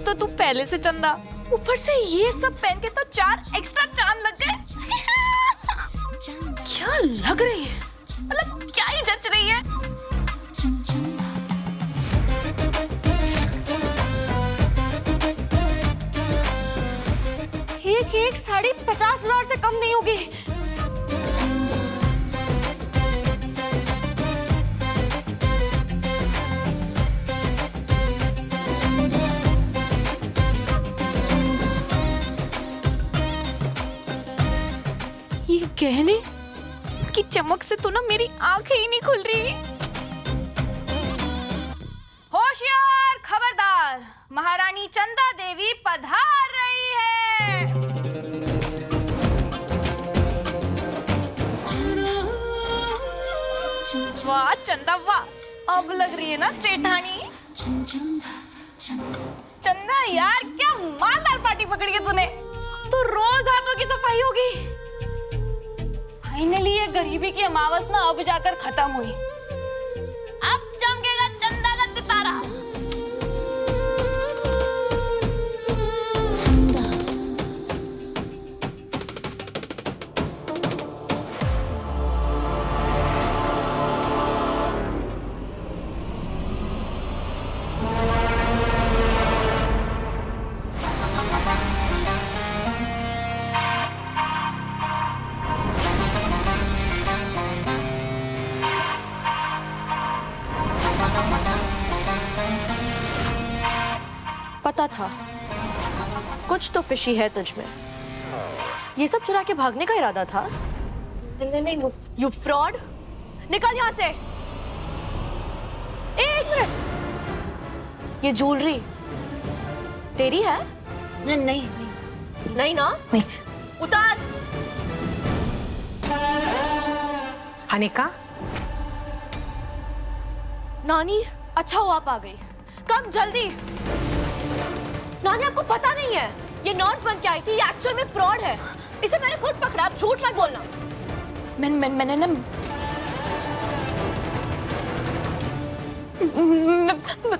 तो तू पहले से चंदा, ऊपर से ये सब पहन के तो 4 एक्स्ट्रा चांद लग गए। क्या लग रही है, मतलब क्या ही जच रही है। ये केक 50,000 से कम नहीं होगी। ये गहने की चमक से तो ना मेरी आंखें ही नहीं खुल रही। होशियार, खबरदार, महारानी चंदा देवी पधार रही है। वाह चंदा वाह, अब लग रही है ना सेठानी। चंदा यार क्या मालदार पार्टी पकड़ी है तूने, तो रोज हाथों की सफाई होगी। फाइनली ये गरीबी की अमावस ना अब जाकर खत्म हुई। अब चमकेगा चंदा का सितारा। पता था कुछ तो फिशी है तुझ में। ये सब चुरा के भागने का इरादा था? नहीं, यू फ्रॉड, निकल यहाँ से। एक मिनट, ये ज्वेलरी तेरी है? नहीं ना? नहीं। उतार। अनिका, नानी अच्छा हुआ आप आ गई। कम जल्दी। नानी आपको पता नहीं है, ये नर्स बन के आई थी, ये एक्चुअल में फ्रॉड है। इसे मैंने खुद पकड़ा, आप झूठ मत बोलना। मैंने ना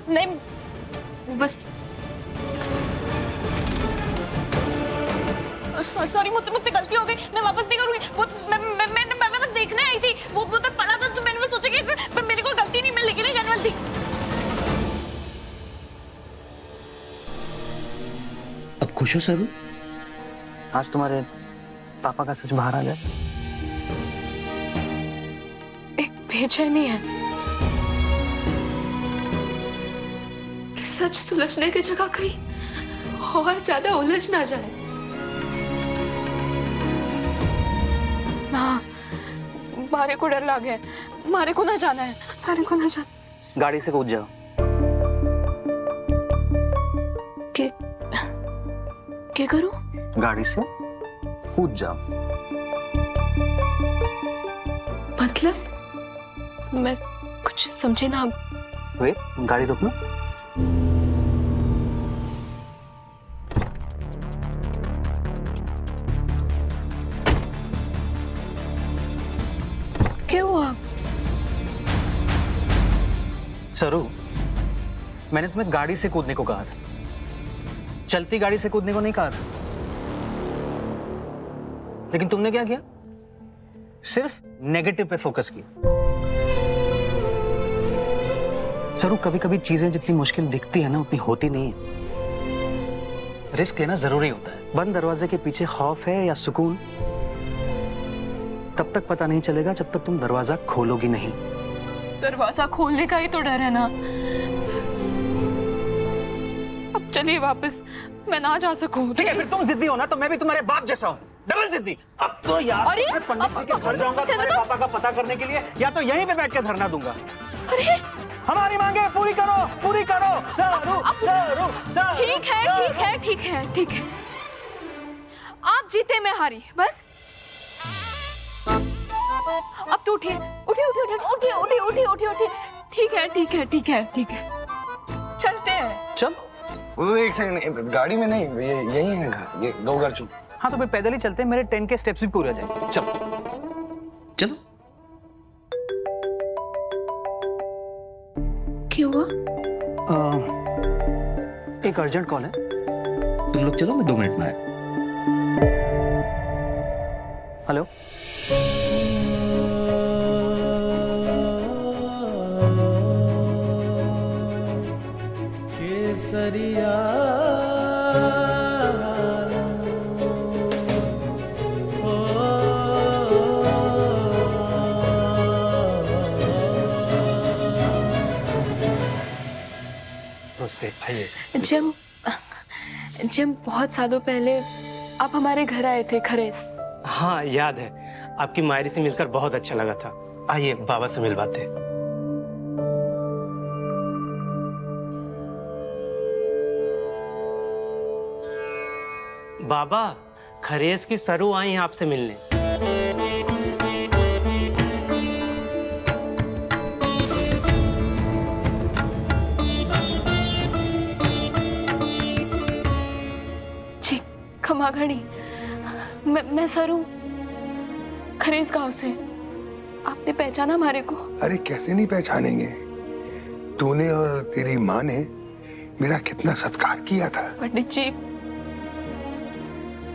नहीं, बस सॉरी, मुझसे गलती हो गई, मैं वापस नहीं करूंगी। वो मैं बस देखने आई थी, वो उधर पड़ा था तो मैंने सोचा कि मेरी कोई गलती नहीं, मैं लेके नहीं जाने वाली थी। अब खुश हो सरू? आज तुम्हारे पापा का सच बाहर आ जाए। एक बेचैनी है कि सच सुलझने की जगह कहीं और ज्यादा उलझ ना जाए। ना, मारे को डर लग है, मारे को ना जाना है, मारे को ना जाना। गाड़ी से कूद जाओ। क्या करूं? गाड़ी से कूद जाओ। मतलब मैं कुछ समझी ना। वे गाड़ी रोकना। क्या हुआ? सरू, मैंने तुम्हें गाड़ी से कूदने को कहा था, चलती गाड़ी से कूदने को नहीं कहा था। लेकिन तुमने क्या किया? सिर्फ नेगेटिव पे फोकस किया। सरू, कभी कभी चीजें जितनी मुश्किल दिखती है ना उतनी होती नहीं है। रिस्क लेना जरूरी होता है। बंद दरवाजे के पीछे खौफ है या सुकून, तब तक पता नहीं चलेगा जब तक तुम दरवाजा खोलोगी नहीं। दरवाजा खोलने का ही तो डर है ना। अब चलिए वापस, मैं ना जा सकूं। ठीक है, फिर तुम जिद्दी हो ना तो मैं भी तुम्हारे बाप जैसा हूँ, डबल जिद्दी। अब तो यार मैं पंडित जी के घर जाऊंगा तुम्हारे पापा का पता करने के लिए, या तो यहीं पे बैठ के धरना दूंगा। अरे हमारी मांगे पूरी करो, पूरी करो। सरू, सरू, सरू, ठीक है, ठीक है, ठीक है, ठीक है। आप जीते, मैं हारी, बस। अब तो उठिए, उठिए, उठिए, उठिए, उठिए, उठिए, उठिए, उठिए। ठीक है, ठीक है, ठीक है, ठीक है, चलते हैं। चल। एक सेकंड, गाड़ी में नहीं, ये यही है घर, ये दो घर चुप। हाँ तो फिर पैदल ही चलते हैं, मेरे 10 के स्टेप्स भी पूरे हो जाएंगे। चलो चलो। क्या हुआ? एक अर्जेंट कॉल है। तुम लोग चलो, मैं 2 मिनट में आया। हेलो। केसरिया नमस्ते, आइए। जिम जिम बहुत सालों पहले आप हमारे घर आए थे खरेस। हाँ याद है, आपकी मायरी से मिलकर बहुत अच्छा लगा था। आइए बाबा से मिलवाते हैं। बाबा, खरेस की सरू आई हैं आपसे मिलने। जी खमागणी, मैं सरू, खरेस गांव से। आपने पहचाना हमारे को? अरे कैसे नहीं पहचानेंगे, तूने और तेरी माँ ने मेरा कितना सत्कार किया था। पंडित जी,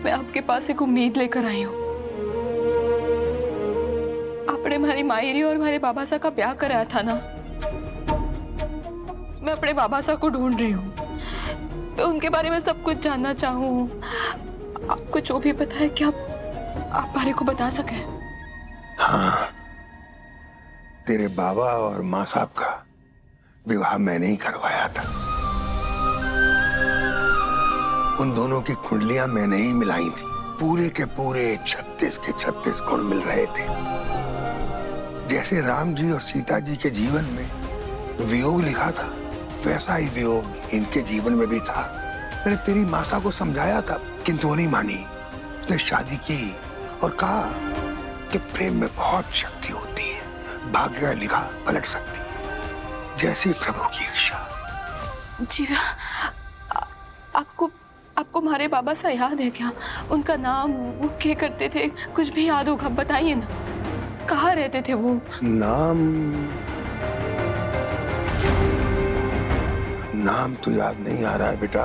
मैं आपके पास एक उम्मीद लेकर आई हूँ। आपने हमारी मायरी और हमारे बाबा सा का ब्याह कराया था ना, मैं अपने बाबा सा को ढूंढ रही हूँ। मैं उनके बारे में सब कुछ जानना चाहूँ। आपको जो भी पता है क्या आप बारे को बता सके? हाँ, तेरे बाबा और माँ साहब का विवाह मैंने ही करवाया था। उन दोनों की कुंडलियां मैंने ही मिलाई थी। पूरे के पूरे 36 के 36 गुण मिल रहे थे। जैसे राम जी और सीता जी के जीवन में वियोग लिखा था, वैसा ही वियोग इनके जीवन में भी था। मैंने तेरी मासा को समझाया था, किंतु वो नहीं मानी। उसने शादी की और कहा कि प्रेम में बहुत शक्ति होती है, भाग्य का लिखा पलट सकती है, जैसी प्रभु की इच्छा। जी, आपको हमारे बाबा सा याद है क्या? उनका नाम, वो क्या करते थे, कुछ भी याद होगा बताइए ना। कहाँ रहते थे वो? नाम तो याद नहीं आ रहा है बेटा।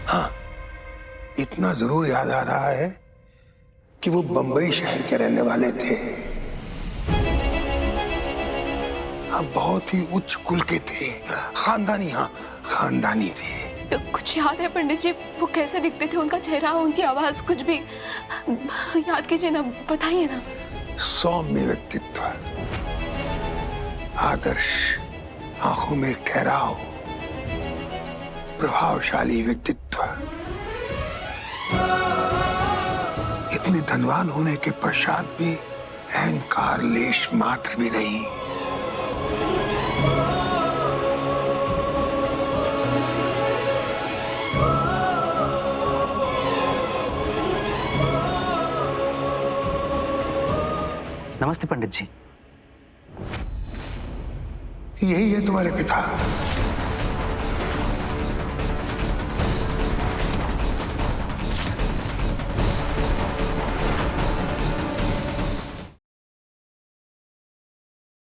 हाँ, इतना जरूर याद आ रहा है कि वो बंबई शहर के रहने वाले थे। हाँ, बहुत ही उच्च कुल के थे, खानदानी। हाँ, खानदानी थे। कुछ याद है पंडित जी? वो कैसे दिखते थे, उनका चेहरा, उनकी आवाज, कुछ भी याद कीजिए ना, बताइए ना। सौम्य व्यक्तित्व, आदर्श, आंखों में ठहराव, प्रभावशाली व्यक्तित्व। इतने धनवान होने के पश्चात भी अहंकार लेश मात्र भी नहीं। नमस्ते पंडित जी। यही है तुम्हारे पिता।